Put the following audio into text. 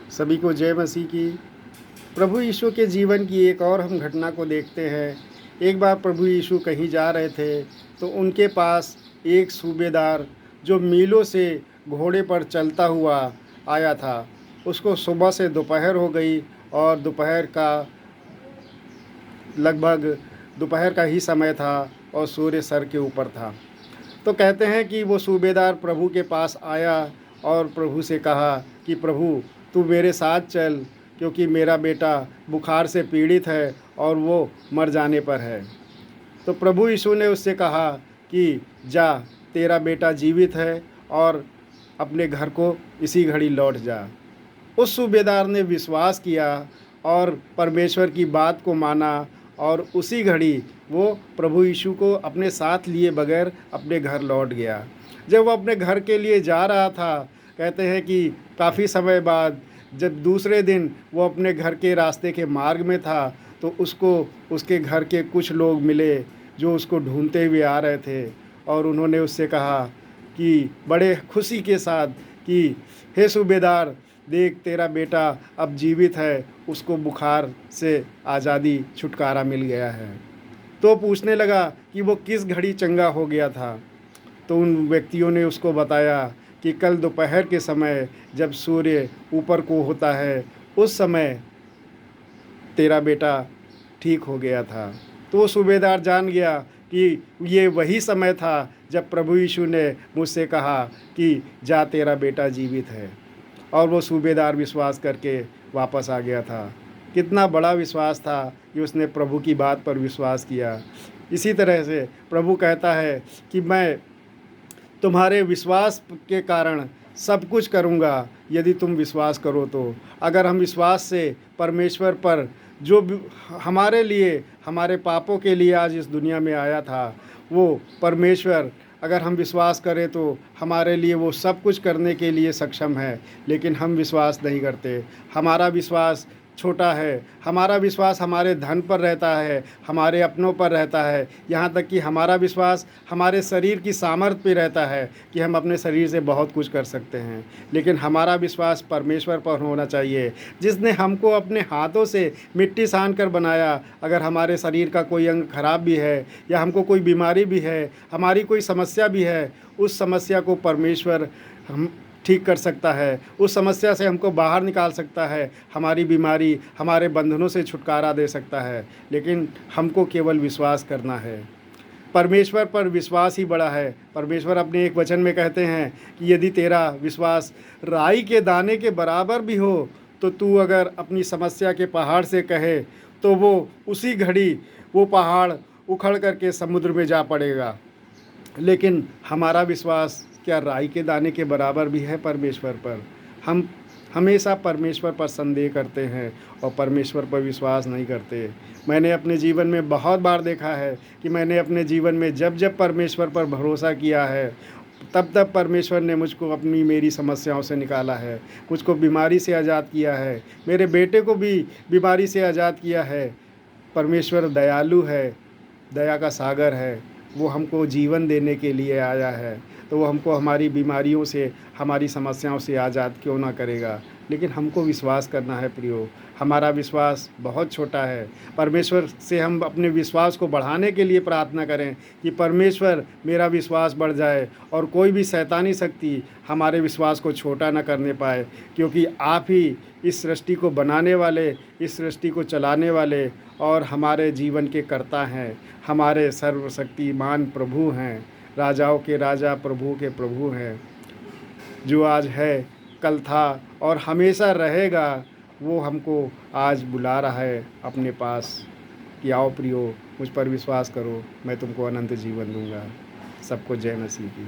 सभी को जय मसीह की। प्रभु यीशु के जीवन की एक और हम घटना को देखते हैं। एक बार प्रभु यीशु कहीं जा रहे थे तो उनके पास एक सूबेदार जो मीलों से घोड़े पर चलता हुआ आया था। उसको सुबह से दोपहर हो गई और लगभग दोपहर का ही समय था और सूर्य सर के ऊपर था। तो कहते हैं कि वो सूबेदार प्रभु के पास आया और प्रभु से कहा कि प्रभु, तू मेरे साथ चल, क्योंकि मेरा बेटा बुखार से पीड़ित है और वो मर जाने पर है। तो प्रभु यीशु ने उससे कहा कि जा, तेरा बेटा जीवित है और अपने घर को इसी घड़ी लौट जा। उस सूबेदार ने विश्वास किया और परमेश्वर की बात को माना और उसी घड़ी वो प्रभु यीशु को अपने साथ लिए बगैर अपने घर लौट गया। जब वो अपने घर के लिए जा रहा था, कहते हैं कि काफ़ी समय बाद जब दूसरे दिन वो अपने घर के रास्ते के मार्ग में था तो उसको उसके घर के कुछ लोग मिले जो उसको ढूंढते हुए आ रहे थे और उन्होंने उससे कहा कि बड़े खुशी के साथ कि हे सूबेदार, देख तेरा बेटा अब जीवित है, उसको बुखार से आज़ादी छुटकारा मिल गया है। तो पूछने लगा कि वो किस घड़ी चंगा हो गया था। तो उन व्यक्तियों ने उसको बताया कि कल दोपहर के समय जब सूर्य ऊपर को होता है उस समय तेरा बेटा ठीक हो गया था। तो वो सूबेदार जान गया कि ये वही समय था जब प्रभु यीशु ने मुझसे कहा कि जा, तेरा बेटा जीवित है। और वो सूबेदार विश्वास करके वापस आ गया था। कितना बड़ा विश्वास था कि उसने प्रभु की बात पर विश्वास किया। इसी तरह से प्रभु कहता है कि मैं तुम्हारे विश्वास के कारण सब कुछ करूँगा यदि तुम विश्वास करो तो। अगर हम विश्वास से परमेश्वर पर जो हमारे लिए, हमारे पापों के लिए आज इस दुनिया में आया था, वो परमेश्वर अगर हम विश्वास करें तो हमारे लिए वो सब कुछ करने के लिए सक्षम है। लेकिन हम विश्वास नहीं करते। हमारा विश्वास छोटा है। हमारा विश्वास हमारे धन पर रहता है, हमारे अपनों पर रहता है। यहाँ तक कि हमारा विश्वास हमारे शरीर की सामर्थ्य पे रहता है कि हम अपने शरीर से बहुत कुछ कर सकते हैं। लेकिन हमारा विश्वास परमेश्वर पर होना चाहिए, जिसने हमको अपने हाथों से मिट्टी सान कर बनाया। अगर हमारे शरीर का कोई अंग खराब भी है या हमको कोई बीमारी भी है, हमारी कोई समस्या भी है, उस समस्या को परमेश्वर हम ठीक कर सकता है। उस समस्या से हमको बाहर निकाल सकता है। हमारी बीमारी, हमारे बंधनों से छुटकारा दे सकता है। लेकिन हमको केवल विश्वास करना है। परमेश्वर पर विश्वास ही बड़ा है। परमेश्वर अपने एक वचन में कहते हैं कि यदि तेरा विश्वास राई के दाने के बराबर भी हो तो तू अगर अपनी समस्या के पहाड़ से कहे तो वो उसी घड़ी वो पहाड़ उखड़ करके समुद्र में जा पड़ेगा। लेकिन हमारा विश्वास क्या राई के दाने के बराबर भी है परमेश्वर पर? हम हमेशा परमेश्वर पर संदेह करते हैं और परमेश्वर पर विश्वास नहीं करते। मैंने अपने जीवन में बहुत बार देखा है कि मैंने अपने जीवन में जब जब परमेश्वर पर भरोसा किया है तब तब परमेश्वर ने मुझको अपनी मेरी समस्याओं से निकाला है, मुझको बीमारी से आज़ाद किया है, मेरे बेटे को भी बीमारी से आज़ाद किया है। परमेश्वर दयालु है, दया का सागर है। वो हमको जीवन देने के लिए आया है, तो वो हमको हमारी बीमारियों से, हमारी समस्याओं से आज़ाद क्यों ना करेगा। लेकिन हमको विश्वास करना है प्रियो। हमारा विश्वास बहुत छोटा है। परमेश्वर से हम अपने विश्वास को बढ़ाने के लिए प्रार्थना करें कि परमेश्वर मेरा विश्वास बढ़ जाए और कोई भी शैतानी शक्ति हमारे विश्वास को छोटा ना करने पाए, क्योंकि आप ही इस सृष्टि को बनाने वाले, इस सृष्टि को चलाने वाले और हमारे जीवन के कर्ता हैं। हमारे सर्वशक्तिमान प्रभु हैं, राजाओं के राजा, प्रभु के प्रभु हैं। जो आज है, कल था और हमेशा रहेगा, वो हमको आज बुला रहा है अपने पास कि आओ प्रियो, मुझ पर विश्वास करो, मैं तुमको अनंत जीवन दूंगा। सबको जय मसीह की।